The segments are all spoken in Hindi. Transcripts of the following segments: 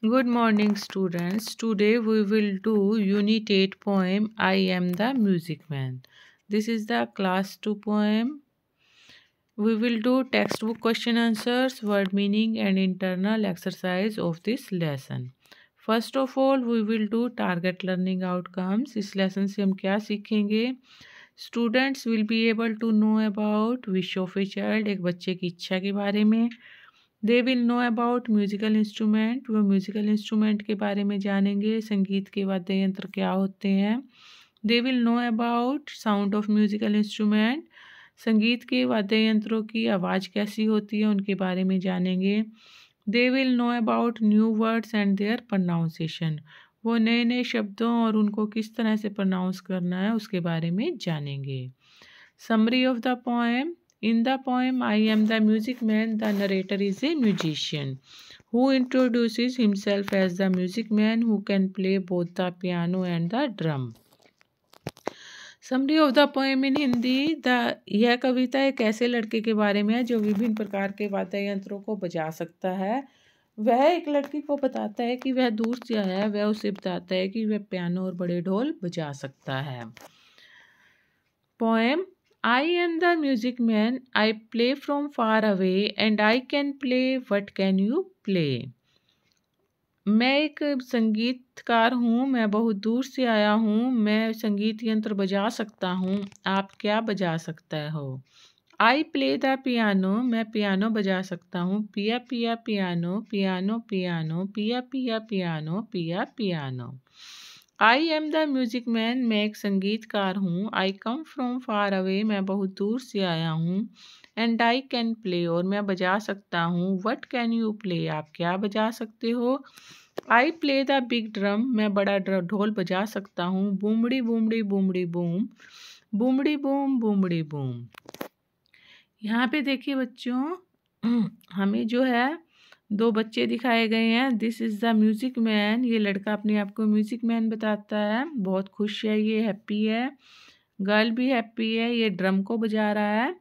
Good morning, students. Today we will do Unit 8 poem I Am the Music Man. This is the class 2 poem. We will do textbook question answers, word meaning and internal exercise of this lesson. First of all, we will do target learning outcomes. इस lesson से हम क्या सीखेंगे? Students will be able to know about wish of a child, एक बच्चे की इच्छा के बारे में. दे will know about musical instrument, वो म्यूज़िकल इंस्ट्रूमेंट के बारे में जानेंगे, संगीत के वाद्य यंत्र क्या होते हैं. दे will know about sound of musical instrument, संगीत के वाद्य यंत्रों की आवाज़ कैसी होती है उनके बारे में जानेंगे. They will know about new words and their pronunciation, वो नए नए शब्दों और उनको किस तरह से प्रोनाउंस करना है उसके बारे में जानेंगे. Summary of the poem. In the poem I Am the Music Man, the narrator is a musician who introduces himself as the music man who can play both the piano and the drum. Summary of the poem in Hindi. यह कविता एक ऐसे लड़के के बारे में है जो विभिन्न प्रकार के वाद्य यंत्रों को बजा सकता है. वह एक लड़की को बताता है कि वह दूर से आया है. वह उसे बताता है कि वह पियानो और बड़े ढोल बजा सकता है. Poem. I am the music man, I play from far away and I can play. What can you play? मैं एक संगीतकार हूँ, मैं बहुत दूर से आया हूँ, मैं संगीत यंत्र बजा सकता हूँ. आप क्या बजा सकते हो? I play the piano, मैं पियानो बजा सकता हूँ. पिया पिया पियानो, पियानो पियानो, पिया पिया पियानो, पिया piano. I am the music man, मैं एक संगीतकार हूँ. आई कम फ्रॉम फार अवे, मैं बहुत दूर से आया हूँ. एंड आई कैन प्ले, और मैं बजा सकता हूँ. वट कैन यू प्ले, आप क्या बजा सकते हो? I play the big drum, मैं बड़ा ढोल बजा सकता हूँ. बूमड़ी बूमड़ी बूमड़ी बूम, बूमड़ी बूम बूमड़ी बूम. यहाँ पे देखिए बच्चों, हमें जो है दो बच्चे दिखाए गए हैं. This is the music man, ये लड़का अपने आप को म्यूज़िक मैन बताता है. बहुत खुश है, ये हैप्पी है. गर्ल भी हैप्पी है, ये ड्रम को बजा रहा है.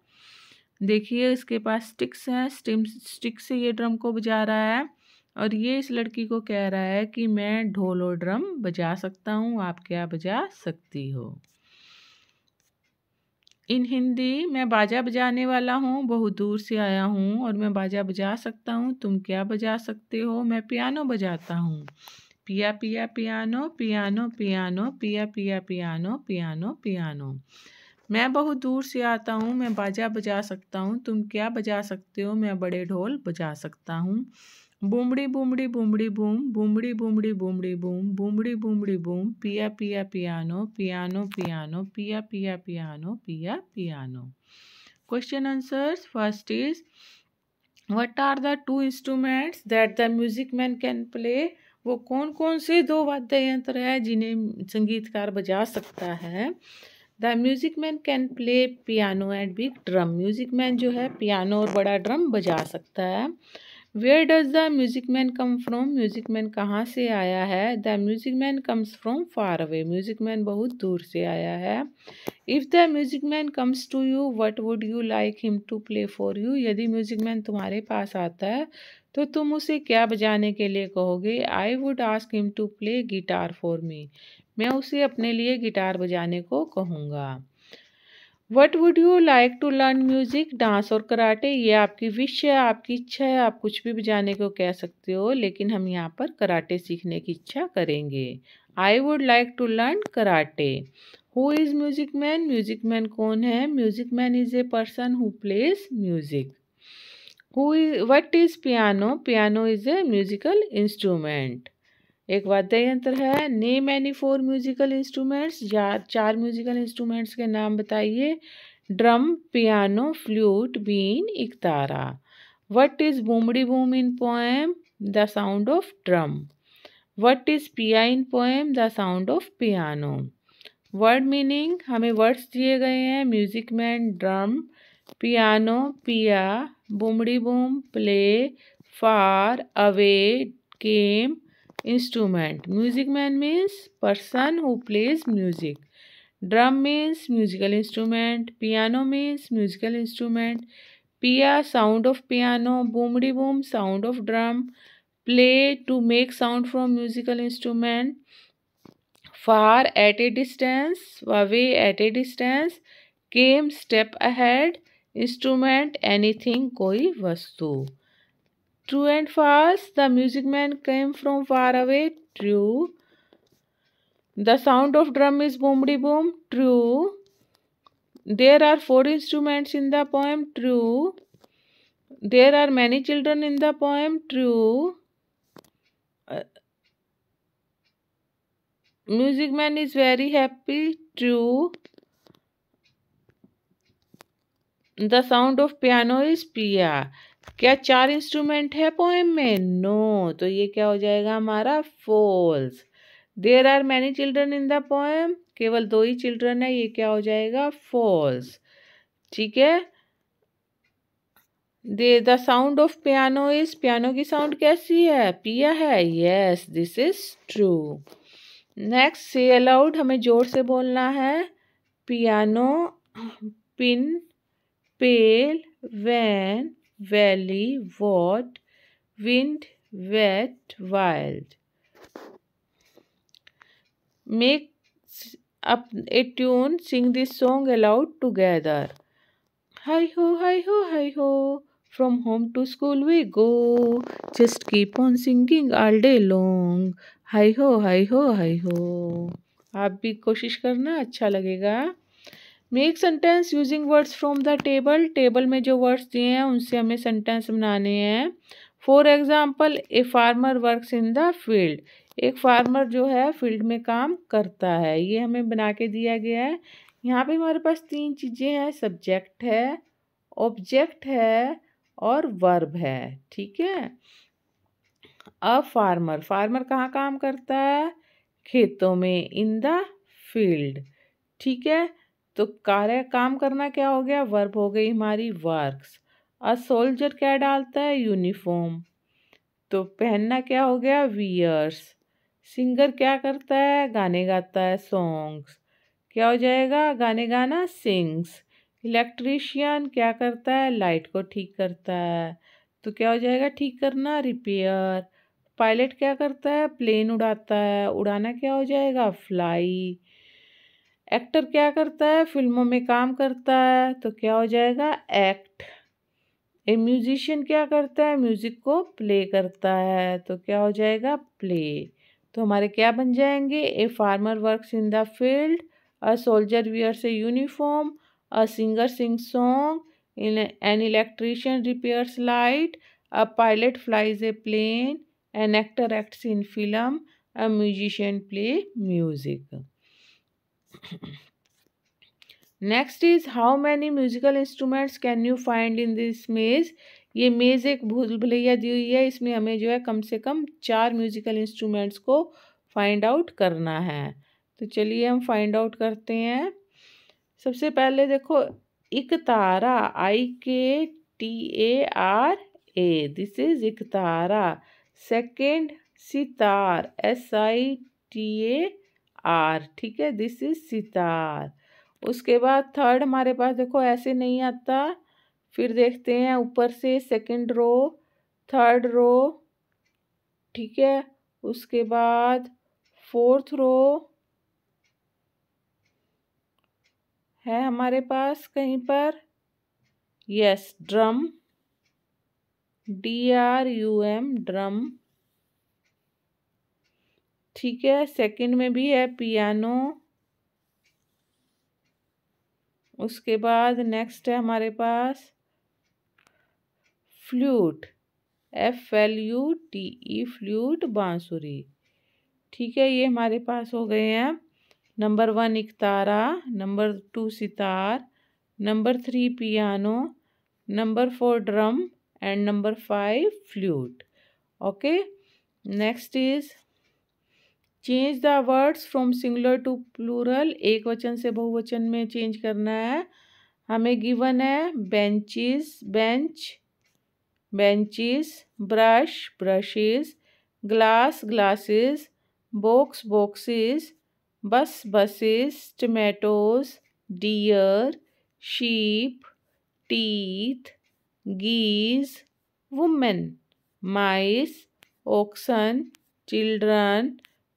देखिए इसके पास स्टिक्स हैं, स्टिक से ये ड्रम को बजा रहा है. और ये इस लड़की को कह रहा है कि मैं ढोल और ड्रम बजा सकता हूँ, आप क्या बजा सकती हो? इन हिंदी. मैं बाजा बजाने वाला हूँ, बहुत दूर से आया हूँ और मैं बाजा बजा सकता हूँ. तुम क्या बजा सकते हो? मैं पियानो बजाता हूँ. पिया पिया पियानो, पियानो पियानो, पिया पिया पियानो, पियानो पियानो. मैं बहुत दूर से आता हूँ, मैं बाजा बजा सकता हूँ. तुम क्या बजा सकते हो? मैं बड़े ढोल बजा सकता हूँ. बूमड़ी बूमड़ी बूमड़ी बूम, बूमड़ी बूमड़ी बूमड़ी बूम, बूमड़ी बूमड़ी बूम. पिया पिया पियानो, पियानो पियानो, पिया पिया पियानो, पिया piano. Question answers. First is, what are the two instruments that the music man can play? वो कौन कौन से दो वाद्य यंत्र है जिन्हें संगीतकार बजा सकता है? The music man can play piano and big drum, music man जो है पियानो और बड़ा ड्रम बजा सकता है. Where does the music man come from, music man कहाँ से आया है? The music man comes from far away, music man बहुत दूर से आया है. If the music man comes to you, what would you like him to play for you, यदि म्यूजिक मैन तुम्हारे पास आता है तो तुम उसे क्या बजाने के लिए कहोगे? I would ask him to play guitar for me, मैं उसे अपने लिए गिटार बजाने को कहूँगा. What would you like to learn music, dance और कराटे, ये आपकी विश है, आपकी इच्छा है, आप कुछ भी बजाने को कह सकते हो, लेकिन हम यहाँ पर कराटे सीखने की इच्छा करेंगे. I would like to learn karate. Who is music man, music man कौन है? Music man is a person who plays music. What is piano, piano is a musical instrument, एक वाद्य यंत्र है. Name any four musical instruments, या चार म्यूजिकल इंस्ट्रूमेंट्स के नाम बताइए. ड्रम, पियानो, फ्लूट, बीन, इकतारा. व्हाट इज बूमड़ी बूम in poem? The sound of drum. What is पिया in poem? The sound of piano. Word meaning, हमें वर्ड्स दिए गए हैं. म्यूजिक मैन, ड्रम, पियानो, पिया, बूमड़ी boom, play, far away, came, instrument. Music man means person who plays music. Drum means musical instrument. Piano means musical instrument. Pia, sound of piano. Boomdi boom, sound of drum. Play, to make sound from musical instrument. Far, at a distance. Away, at a distance. Came, step ahead. Instrument, anything, कोई वस्तु. True and false. The music man came from far away. True. The sound of drum is boomdy boom. True. There are 4 instruments in the poem. True. There are many children in the poem. True. Music man is very happy. True. The sound of piano is पिया. क्या 4 इंस्ट्रूमेंट है पोएम में? नो. तो ये क्या हो जाएगा हमारा? False. There are many children in the poem. केवल 2 ही चिल्ड्रन है. ये क्या हो जाएगा? फॉल्स. ठीक है. The sound of piano is, piano की साउंड कैसी है? पिया है. Yes, this is true. Next, say aloud. हमें जोर से बोलना है. Piano, pin, pale, van, valley, what, wind, wet, wild. Make up a tune, sing this song aloud together. Hi ho, hi ho, hi ho, from home to school we go, just keep on singing all day long. Hi ho, hi ho, hi ho. आप भी कोशिश करना, अच्छा लगेगा. Make sentence using words from the table. Table में जो वर्ड्स दिए हैं उनसे हमें सेंटेंस बनाने हैं. For example, A farmer works in the field. एक फार्मर जो है फील्ड में काम करता है. ये हमें बना के दिया गया है. यहाँ पे हमारे पास 3 चीज़ें हैं. सब्जेक्ट है, ऑब्जेक्ट है और वर्ब है. ठीक है. अ फार्मर, फार्मर कहाँ काम करता है? खेतों में. इन द फील्ड. ठीक है. तो कार्य, काम करना क्या हो गया? वर्ब हो गई हमारी वर्क्स. अ सोल्जर क्या डालता है? यूनिफॉर्म. तो पहनना क्या हो गया? वियर्स. सिंगर क्या करता है? गाने गाता है. सॉन्ग्स. क्या हो जाएगा? गाने गाना. सिंग्स. इलेक्ट्रीशियन क्या करता है? लाइट को ठीक करता है. तो क्या हो जाएगा? ठीक करना. रिपेयर. पायलट क्या करता है? प्लेन उड़ाता है. उड़ाना क्या हो जाएगा? फ्लाई. एक्टर क्या करता है? फिल्मों में काम करता है. तो क्या हो जाएगा? एक्ट. ए म्यूजिशियन क्या करता है? म्यूजिक को प्ले करता है. तो क्या हो जाएगा? प्ले. तो हमारे क्या बन जाएंगे? A farmer works in the field, a soldier wears a uniform, a singer sings song, an electrician repairs light, a pilot flies a plane, an actor acts in film, a musician play music. Next is how many musical instruments can you find in this maze. ये मेज़ एक भूल भुलैया दी हुई है. इसमें हमें जो है कम से कम 4 म्यूजिकल इंस्ट्रूमेंट्स को फाइंड आउट करना है. तो चलिए हम फाइंड आउट करते हैं. सबसे पहले देखो, इकतारा. IKTARA. This is ektara. Second, sitar. SITAR. ठीक है. This is sitar. उसके बाद थर्ड हमारे पास देखो ऐसे नहीं आता. फिर देखते हैं ऊपर से. Second row, third row. ठीक है. उसके बाद फोर्थ रो है हमारे पास कहीं पर. Yes, drum. DRUM, drum. ठीक है. सेकंड में भी है पियानो. उसके बाद नेक्स्ट है हमारे पास फ्लूट. FLUTE, फ्लूट, बांसुरी. ठीक है. ये हमारे पास हो गए हैं. Number 1 ektara, number 2 sitar, number 3 piano, number 4 drum and number 5 flute. Okay. Next is change the words from singular to plural. एक वचन से बहुवचन में चेंज करना है. हमें गिवन है benches, bench, benches, brush, brushes, glass, glasses, box, boxes, bus, buses, tomatoes, deer, sheep, teeth, geese, women, mice, oxen, children,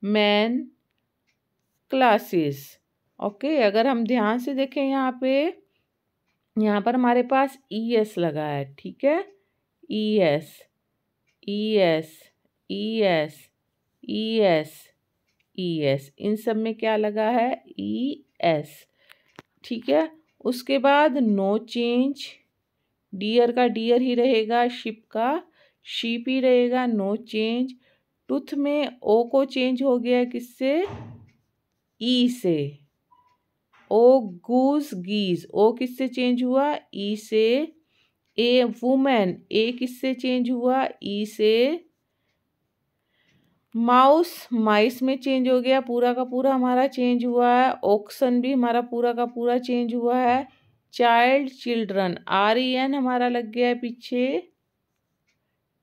men, classes। Okay, अगर हम ध्यान से देखें यहाँ पर हमारे पास ES लगा है, ठीक है। ES, ES, ES, ES, ES, इन सब में क्या लगा है? ES, ठीक है। उसके बाद नो चेंज, डियर का डियर ही रहेगा, शिप का शिप ही रहेगा, नो चेंज। टूथ में ओ को चेंज हो गया किससे? ई से। ओ गूज गीज, ओ किससे चेंज हुआ? ई से। ए वुमेन, ए किससे चेंज हुआ? ई से। माउस माइस में चेंज हो गया, पूरा का पूरा हमारा चेंज हुआ है। ऑक्सन भी हमारा पूरा का पूरा चेंज हुआ है। चाइल्ड चिल्ड्रन, REN हमारा लग गया है पीछे,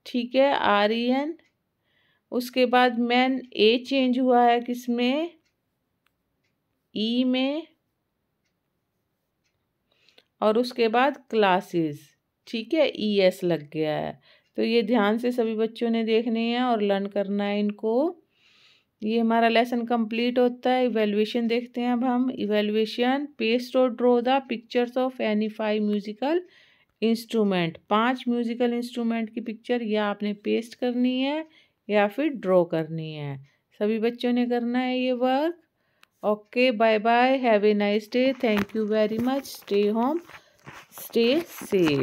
ठीक है, REN। उसके बाद मैन, ए चेंज हुआ है किसमें? ई में। और उसके बाद क्लासेस, ठीक है, ES लग गया है। तो ये ध्यान से सभी बच्चों ने देखने हैं और लर्न करना है इनको। ये हमारा लेसन कंप्लीट होता है। इवैल्यूएशन देखते हैं अब हम। इवैल्यूएशन, पेस्ट और draw the pictures of any 5 musical instrument. 5 musical instrument की पिक्चर या आपने पेस्ट करनी है या फिर ड्रॉ करनी है। सभी बच्चों ने करना है ये work. Okay, bye bye, have a nice day, thank you very much, stay home, stay safe.